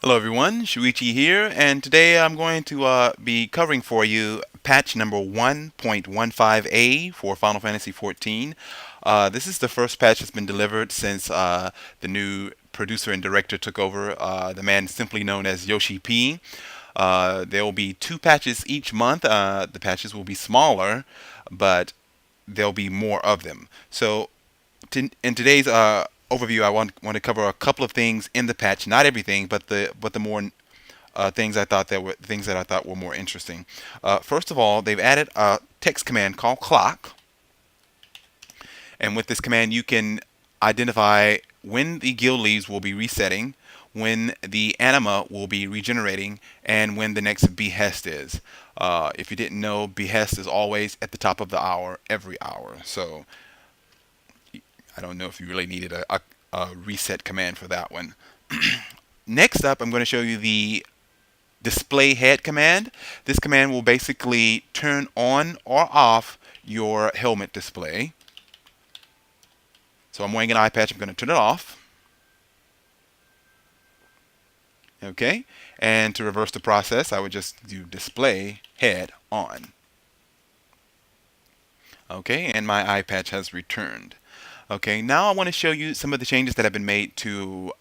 Hello everyone, Shuichi here, and today I'm going to be covering for you patch number 1.15a for Final Fantasy XIV. This is the first patch that's been delivered since the new producer and director took over, the man simply known as Yoshi P. There will be two patches each month. The patches will be smaller, but there'll be more of them. So in today's overview, I want to cover a couple of things in the patch, not everything, but the more things that I thought were more interesting. First of all, they've added a text command called clock, and with this command, you can identify when the guild leaves will be resetting, when the anima will be regenerating, and when the next behest is. If you didn't know, behest is always at the top of the hour, every hour. So I don't know if you really needed a reset command for that one. Next up, I'm going to show you the display head command. This command will basically turn on or off your helmet display. So I'm wearing an eye patch. I'm going to turn it off. Okay. And to reverse the process, I would just do display head on. Okay. And my eye patch has returned. Okay, now I want to show you some of the changes that have been made to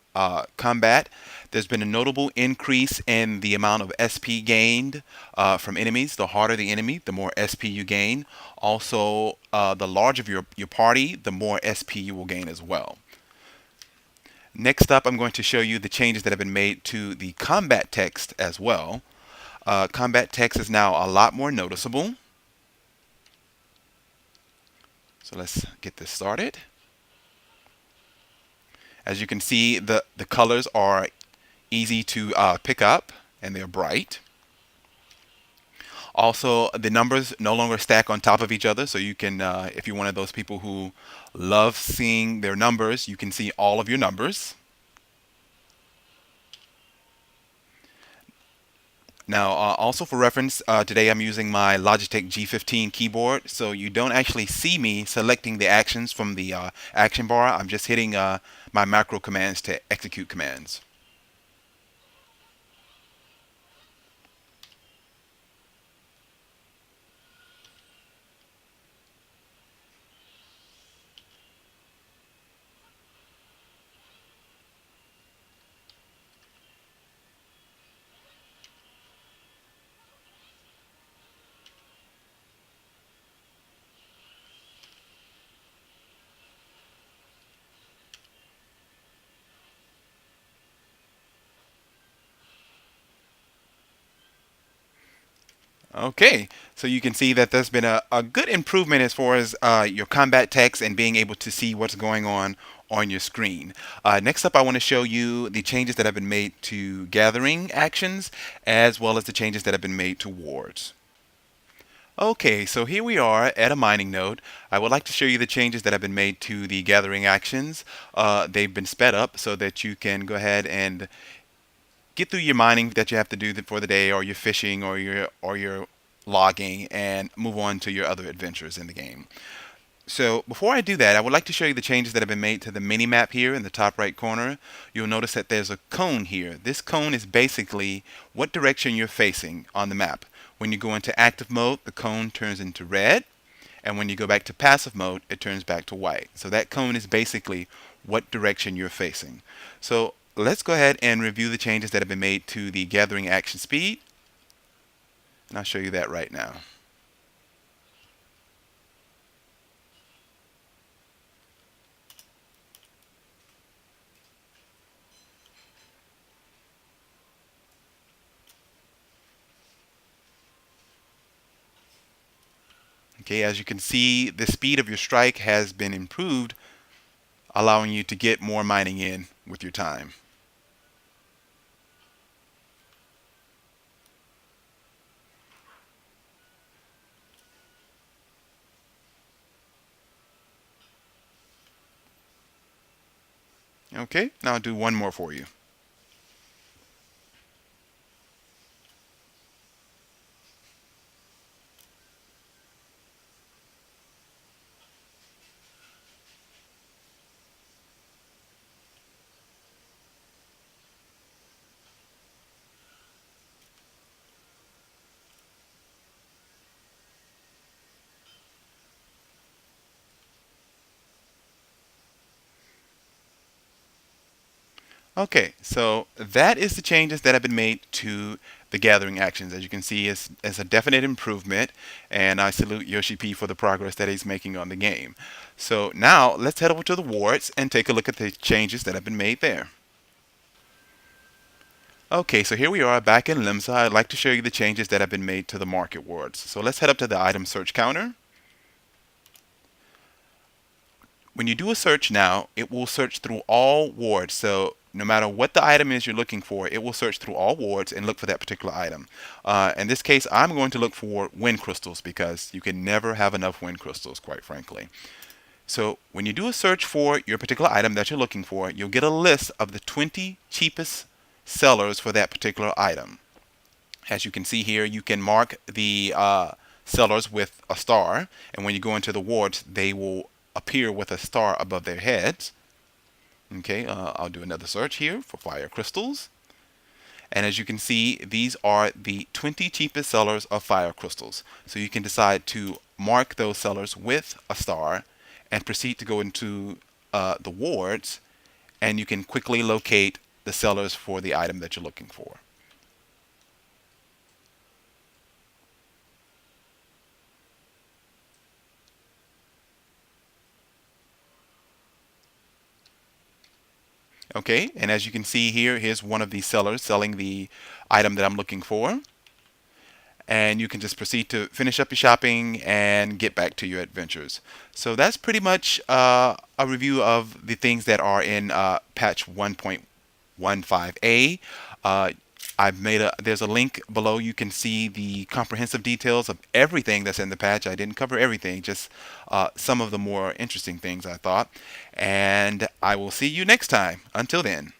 combat. There's been a notable increase in the amount of SP gained from enemies. The harder the enemy, the more SP you gain. Also, the larger your party, the more SP you will gain as well. Next up, I'm going to show you the changes that have been made to the combat text as well. Combat text is now a lot more noticeable. So let's get this started. As you can see, the colors are easy to pick up and they're bright. Also, the numbers no longer stack on top of each other, so you can, if you're one of those people who love seeing their numbers, you can see all of your numbers. Now, also for reference, today I'm using my Logitech G15 keyboard, so you don't actually see me selecting the actions from the action bar. I'm just hitting my macro commands to execute commands. Okay, so you can see that there's been a good improvement as far as your combat text and being able to see what's going on your screen. Next up, I want to show you the changes that have been made to gathering actions as well as the changes that have been made to wards. Okay, so here we are at a mining node. I would like to show you the changes that have been made to the gathering actions. They've been sped up so that you can go ahead and get through your mining that you have to do for the day, or your fishing, or your logging, and move on to your other adventures in the game. So before I do that, I would like to show you the changes that have been made to the mini map here in the top right corner. You'll notice that there's a cone here. This cone is basically what direction you're facing on the map. When you go into active mode, the cone turns into red, and when you go back to passive mode, it turns back to white. So that cone is basically what direction you're facing. So let's go ahead and review the changes that have been made to the gathering action speed, and I'll show you that right now. Okay, as you can see, the speed of your strike has been improved, allowing you to get more mining in with your time. Okay, now I'll do one more for you. Okay, so that is the changes that have been made to the gathering actions. As you can see, it's a definite improvement, and I salute Yoshi P for the progress that he's making on the game. So now let's head over to the wards and take a look at the changes that have been made there. Okay, so here we are back in Limsa. I'd like to show you the changes that have been made to the market wards. So let's head up to the item search counter. When you do a search now, it will search through all wards. So no matter what the item is you're looking for, it will search through all wards and look for that particular item. In this case, I'm going to look for wind crystals because you can never have enough wind crystals, quite frankly. So when you do a search for your particular item that you're looking for, you'll get a list of the 20 cheapest sellers for that particular item. As you can see here, you can mark the sellers with a star, and when you go into the wards, they will appear with a star above their heads. Okay, I'll do another search here for fire crystals. And as you can see, these are the 20 cheapest sellers of fire crystals. So you can decide to mark those sellers with a star and proceed to go into the wards, and you can quickly locate the sellers for the item that you're looking for. Okay, and as you can see here, here's one of the sellers selling the item that I'm looking for. And you can just proceed to finish up your shopping and get back to your adventures. So that's pretty much a review of the things that are in patch 1.15a. There's a link below. You can see the comprehensive details of everything that's in the patch. I didn't cover everything, just some of the more interesting things I thought. And I will see you next time. Until then.